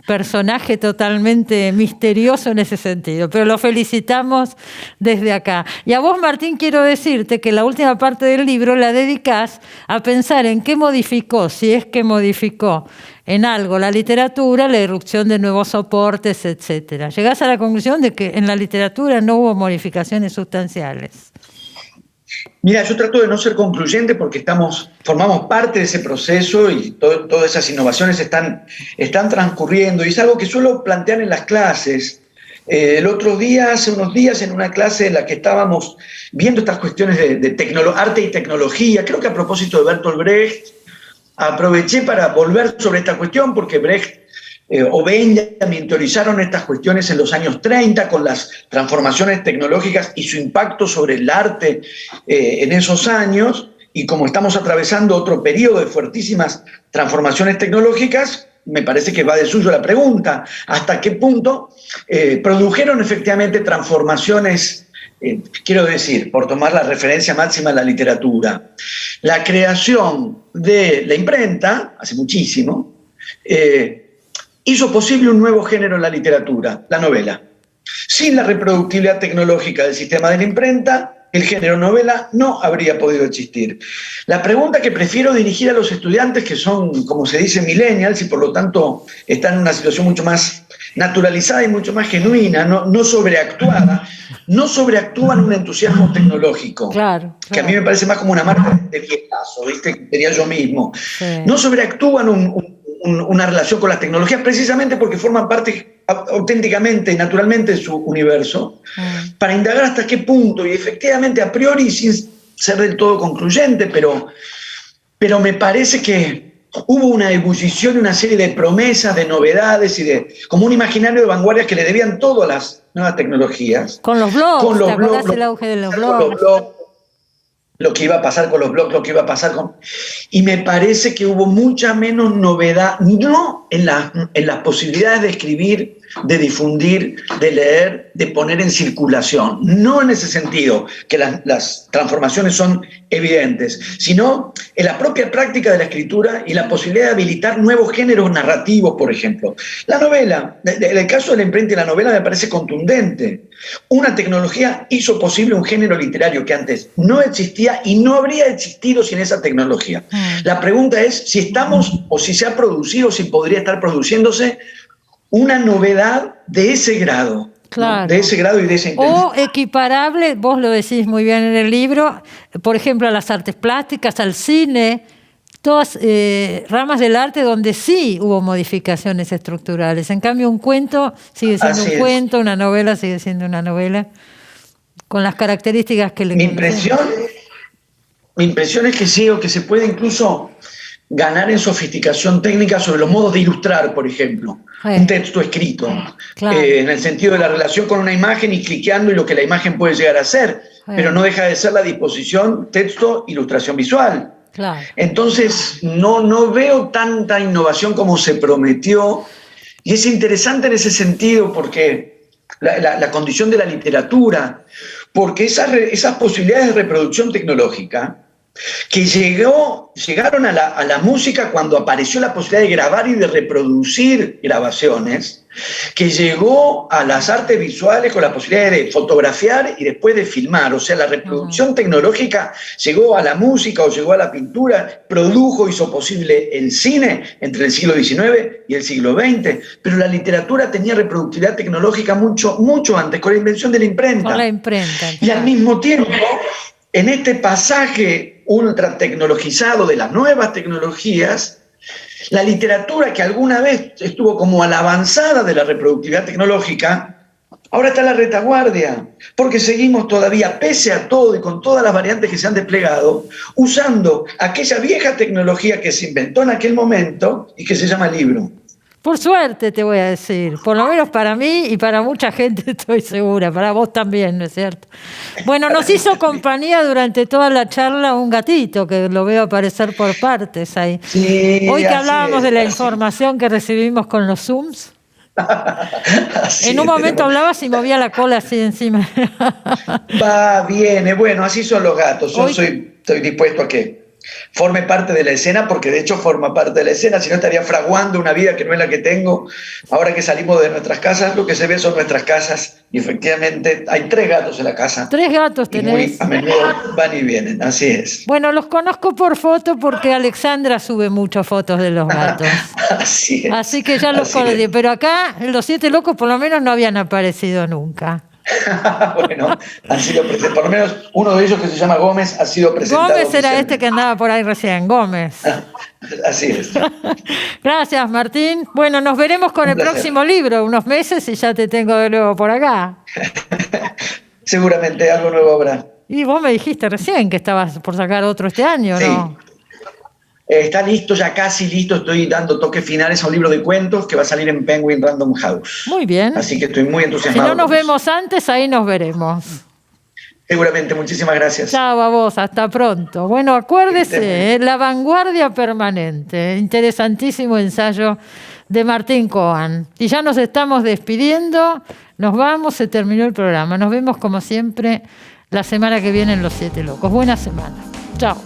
personaje totalmente misterioso en ese sentido, pero lo felicitamos desde acá. Y a vos, Martín, quiero decirte que la última parte del libro la dedicás a pensar en qué modificó, si es que modificó en algo la literatura, la irrupción de nuevos soportes, etcétera. Llegás a la conclusión de que en la literatura no hubo modificaciones sustanciales. Mira, yo trato de no ser concluyente porque formamos parte de ese proceso y todas esas innovaciones están transcurriendo, y es algo que suelo plantear en las clases. El otro día, hace unos días, en una clase en la que estábamos viendo estas cuestiones de arte y tecnología, creo que a propósito de Bertolt Brecht, aproveché para volver sobre esta cuestión porque Brecht o Benjamin teorizaron estas cuestiones en los años 30 con las transformaciones tecnológicas y su impacto sobre el arte en esos años, y como estamos atravesando otro periodo de fuertísimas transformaciones tecnológicas, me parece que va de suyo la pregunta, ¿hasta qué punto produjeron efectivamente transformaciones? Quiero decir, por tomar la referencia máxima de la literatura, la creación de la imprenta, hace muchísimo, hizo posible un nuevo género en la literatura, la novela. Sin la reproductibilidad tecnológica del sistema de la imprenta, el género novela no habría podido existir. La pregunta que prefiero dirigir a los estudiantes, que son, como se dice, millennials, y por lo tanto están en una situación mucho más naturalizada y mucho más genuina, no sobreactuada, no sobreactúan un entusiasmo tecnológico, claro. Que a mí me parece más como una marca de viejazo, ¿viste? Diría yo mismo. Sí. No sobreactúan una relación con las tecnologías precisamente porque forman parte auténticamente y naturalmente de su universo, para indagar hasta qué punto, y efectivamente a priori sin ser del todo concluyente, pero me parece que hubo una ebullición y una serie de promesas, de novedades y como un imaginario de vanguardias que le debían todo a las nuevas tecnologías. Con los blogs, ¿te acordás el auge de los blogs? Lo que iba a pasar con los blogs, lo que iba a pasar con... Y me parece que hubo mucha menos novedad, no en las posibilidades de escribir, de difundir, de leer, de poner en circulación. No en ese sentido, que las transformaciones son evidentes, sino en la propia práctica de la escritura y la posibilidad de habilitar nuevos géneros narrativos, por ejemplo. La novela, en el caso de la imprenta y la novela me parece contundente. Una tecnología hizo posible un género literario que antes no existía y no habría existido sin esa tecnología. La pregunta es si estamos, o si se ha producido, o si podría estar produciéndose una novedad de ese grado. Claro. ¿No? De ese grado y de esa intensidad. O equiparable, vos lo decís muy bien en el libro, por ejemplo, a las artes plásticas, al cine, todas ramas del arte donde sí hubo modificaciones estructurales. En cambio, un cuento sigue siendo un cuento, una novela sigue siendo una novela, con las características que le conocemos. Mi impresión es que sí, o que se puede incluso ganar en sofisticación técnica sobre los modos de ilustrar, por ejemplo, un texto escrito, claro. En el sentido de la relación con una imagen y cliqueando y lo que la imagen puede llegar a ser, pero no deja de ser la disposición texto, ilustración visual. Claro. Entonces, no veo tanta innovación como se prometió, y es interesante en ese sentido porque la condición de la literatura, porque esas posibilidades de reproducción tecnológica que llegaron a la música cuando apareció la posibilidad de grabar y de reproducir grabaciones, que llegó a las artes visuales con la posibilidad de fotografiar y después de filmar. O sea, la reproducción tecnológica llegó a la música o llegó a la pintura, produjo, hizo posible el cine entre el siglo XIX y el siglo XX, pero la literatura tenía reproductividad tecnológica mucho, mucho antes, con la invención de la imprenta. Con la imprenta. Y al mismo tiempo, en este pasaje ultra tecnologizado de las nuevas tecnologías, la literatura que alguna vez estuvo como a la avanzada de la reproductividad tecnológica, ahora está a la retaguardia, porque seguimos todavía, pese a todo y con todas las variantes que se han desplegado, usando aquella vieja tecnología que se inventó en aquel momento y que se llama libro. Por suerte te voy a decir, por lo menos para mí y para mucha gente estoy segura, para vos también, ¿no es cierto? Bueno, nos hizo compañía durante toda la charla un gatito que lo veo aparecer por partes ahí. Sí, hoy que hablábamos de la información que recibimos con los Zooms, en un momento hablabas y movía la cola así encima. Va, viene, bueno, así son los gatos, estoy dispuesto a que forme parte de la escena, porque de hecho forma parte de la escena, si no estaría fraguando una vida que no es la que tengo. Ahora que salimos de nuestras casas, lo que se ve son nuestras casas, y efectivamente hay 3 gatos en la casa. 3 gatos tenés. Y muy a menudo van y vienen, así es. Bueno, los conozco por foto porque Alexandra sube muchas fotos de los gatos. Así es. Así que ya los conocí, pero acá los 7 locos por lo menos no habían aparecido nunca. Bueno, han sido presentados, por lo menos uno de ellos que se llama Gómez ha sido presentado. Gómez era este que andaba por ahí recién, Gómez. Así es. Gracias, Martín. Bueno, nos veremos con el próximo libro, unos meses, y ya te tengo de nuevo por acá. Seguramente algo nuevo habrá. Y vos me dijiste recién que estabas por sacar otro este año, sí. ¿no? Está listo, ya casi listo. Estoy dando toques finales a un libro de cuentos que va a salir en Penguin Random House. Muy bien. Así que estoy muy entusiasmado. Si no nos vemos antes, ahí nos veremos. Seguramente, muchísimas gracias. Chao a vos, hasta pronto. Bueno, acuérdese, La Vanguardia Permanente, interesantísimo ensayo de Martín Cohen. Y ya nos estamos despidiendo, nos vamos, se terminó el programa. Nos vemos como siempre la semana que viene en Los 7 Locos. Buena semana. Chao.